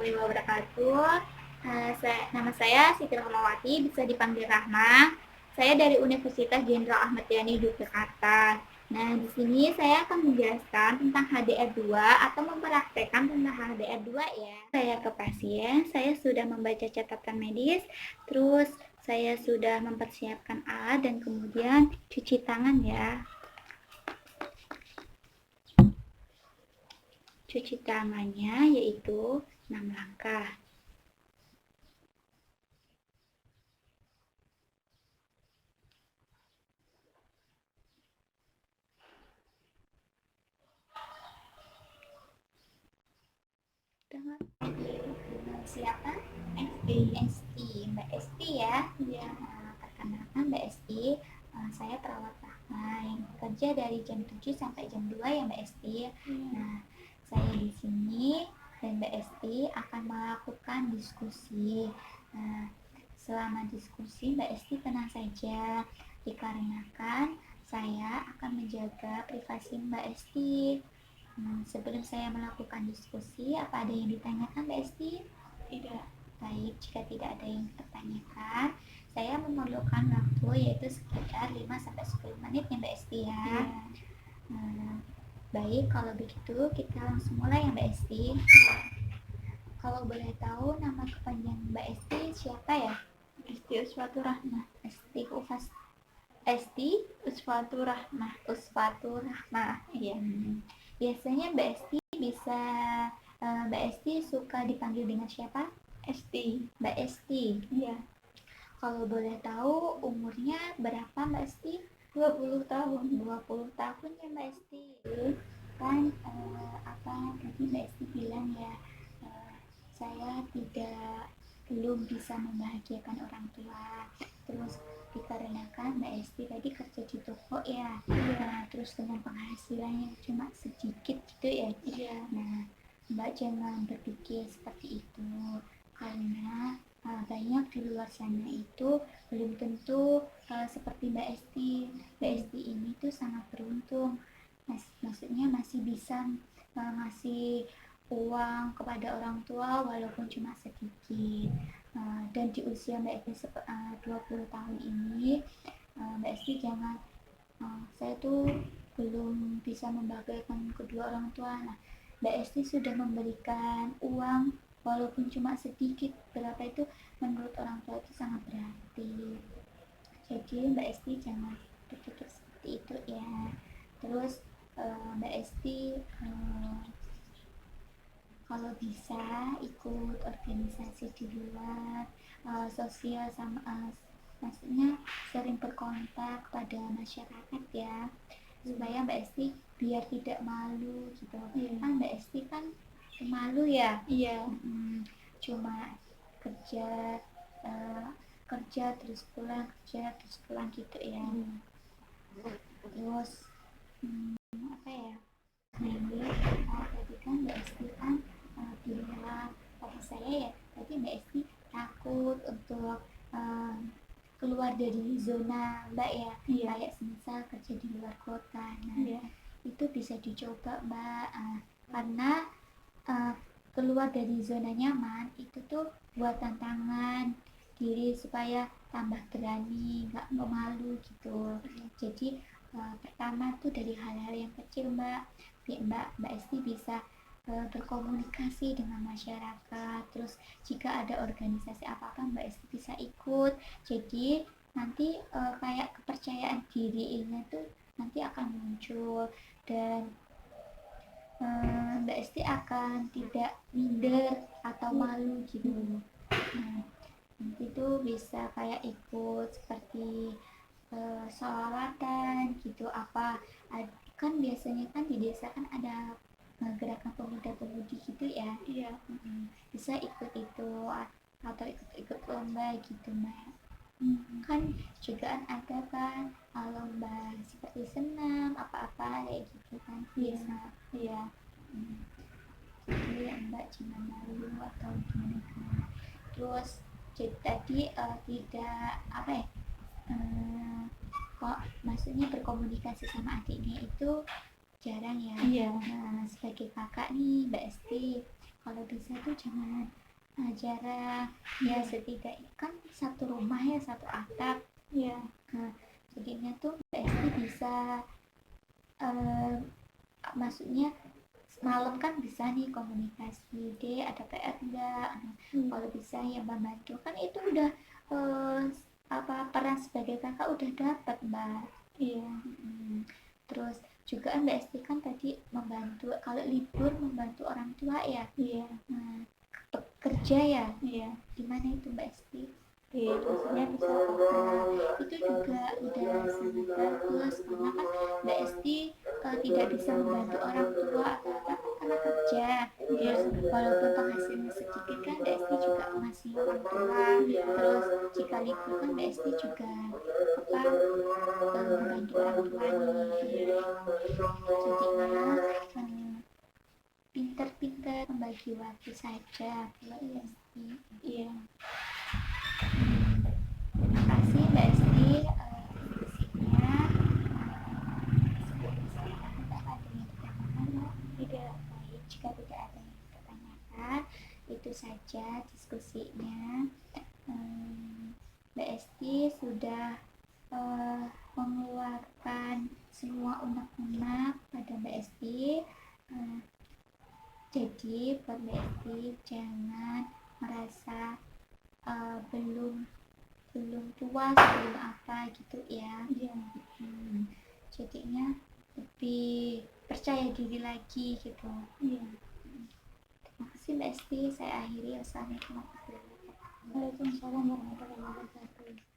warahmatullahi wabarakatuh. Nama saya Siti Rahmawati, bisa dipanggil Rahma. Saya dari Universitas Jenderal Ahmad Yani Yogyakarta. Nah, di sini saya akan menjelaskan tentang HDR2 atau mempraktekkan tentang HDR2 ya. Saya ke pasien, saya sudah membaca catatan medis, terus saya sudah mempersiapkan alat dan kemudian cuci tangan ya. Cuci tangannya yaitu 6 langkah. Siapa? ST, Mbak ST ya. Ya. Perkenalkan Mbak ST, saya perawat Rahma yang bekerja dari jam 7 sampai jam 2 ya Mbak ST. Nah, saya di sini dan Mbak ST akan melakukan diskusi. Nah, selama diskusi Mbak ST tenang saja, dikarenakan saya akan menjaga privasi Mbak ST. Sebelum saya melakukan diskusi, apa ada yang ditanyakan Mbak Esti? Tidak. Baik, jika tidak ada yang dipertanyakan, saya memerlukan waktu yaitu sekitar 5-10 menit ya Mbak Esti ya. Baik, kalau begitu kita langsung mulai ya Mbak Esti. Kalau boleh tahu nama kepanjangan Mbak Esti siapa ya? Esti Uswatu Rahmah. Esti Uswatu Rahmah. Iya. Biasanya Mbak Esti Mbak Esti suka dipanggil dengan siapa? Esti. Mbak Esti. Iya. Kalau boleh tahu umurnya berapa Mbak Esti? 20 tahun. 20 tahun ya Mbak Esti. Kan tadi Mbak Esti bilang ya, saya belum bisa membahagiakan orang tua. Terus dikarenakan Mbak Esti tadi kerja di toko ya, nah, terus dengan penghasilannya cuma sedikit gitu ya. Nah, Mbak jangan berpikir seperti itu, karena banyak di luar sana itu belum tentu seperti Mbak Esti. Mbak Esti ini tuh sangat beruntung, maksudnya masih bisa ngasih uang kepada orang tua walaupun cuma sedikit. Dan di usia Mbak Esti 20 tahun ini, Mbak Esti jangan saya tuh belum bisa membahagiakan kedua orang tua. Nah, Mbak Esti sudah memberikan uang walaupun cuma sedikit, berapa itu menurut orang tua itu sangat berarti. Jadi Mbak Esti jangan berpikir seperti itu ya. Terus Mbak Esti kalau bisa ikut organisasi di luar, sosial sama maksudnya sering berkontak pada masyarakat ya, supaya Mbak Esti biar tidak malu gitu. Kan Mbak Esti kan malu ya. Iya. Cuma kerja terus pulang, kerja terus pulang gitu ya. Terus apa ya? Nah ini tadi kan Mbak Esti kan bilang pada saya ya, tadi Mbak Esti takut untuk keluar dari zona Mbak ya, kayak semisal kerja di luar kota. Nah itu bisa dicoba Mbak, karena keluar dari zona nyaman itu tuh buat tantangan diri supaya tambah berani, nggak malu gitu. Jadi pertama tuh dari hal-hal yang kecil Mbak, Mbak Esti bisa berkomunikasi dengan masyarakat. Terus jika ada organisasi apa-apa Mbak Esti bisa ikut. Jadi nanti kayak kepercayaan diri ini tuh nanti akan muncul, dan Mbak Esti akan tidak minder atau malu gitu. Nah, nanti tuh bisa kayak ikut seperti sholawatan gitu, kan biasanya kan di desa kan ada gerakan pemuda-pemudi gitu ya. Iya. Bisa ikut itu atau ikut lomba gitu Mbak. Kan juga ada kan lomba seperti senam apa-apa kayak gitu kan biasa. Iya. Jadi Mbak jangan malu atau gimana. Terus jadi tadi tidak apa ya, kok maksudnya berkomunikasi sama adiknya itu jarang ya. Nah, sebagai kakak nih Mbak Esti, kalau bisa tuh jangan jarang ya, setidaknya kan satu rumah ya, satu atap ya. Nah, jadinya tuh Mbak Esti bisa maksudnya malam kan bisa nih komunikasi, deh ada PR enggak, kalau bisa ya membantu, kan itu udah peran sebagai kakak udah dapat Mbak. Iya. Terus juga Mbak Esti kan tadi membantu kalau libur membantu orang tua ya. Iya. Nah, kerja ya. Iya. Gimana itu Mbak Esti? Maksudnya bisa itu juga udah sangat bagus, karena kan Mbak Esti tidak bisa membantu orang tua atau apa kan karena kerja. Terus walaupun penghasilannya sedikit kan Mbak Esti juga masih orang tua. Terus jika libur kan Mbak Esti juga membantu orang tua nih. Jadinya pinter-pinter membagi waktu saja Mbak Esti. Iya. Terima kasih Mbak Esti diskusinya. Tidak baik jika tidak ada yang dipertanyakan. Itu saja diskusinya. Mbak Esti sudah mengeluarkan semua unek-unek pada Mbak Esti. Jadi buat Mbak Esti jangan merasa belum puas, belum apa gitu ya. Jadinya lebih percaya diri lagi gitu. Terima kasih Mbak Esti, saya akhiri. Wassalamualaikum warahmatullahi wabarakatuh. Waalaikumsalam warahmatullahi wabarakatuh.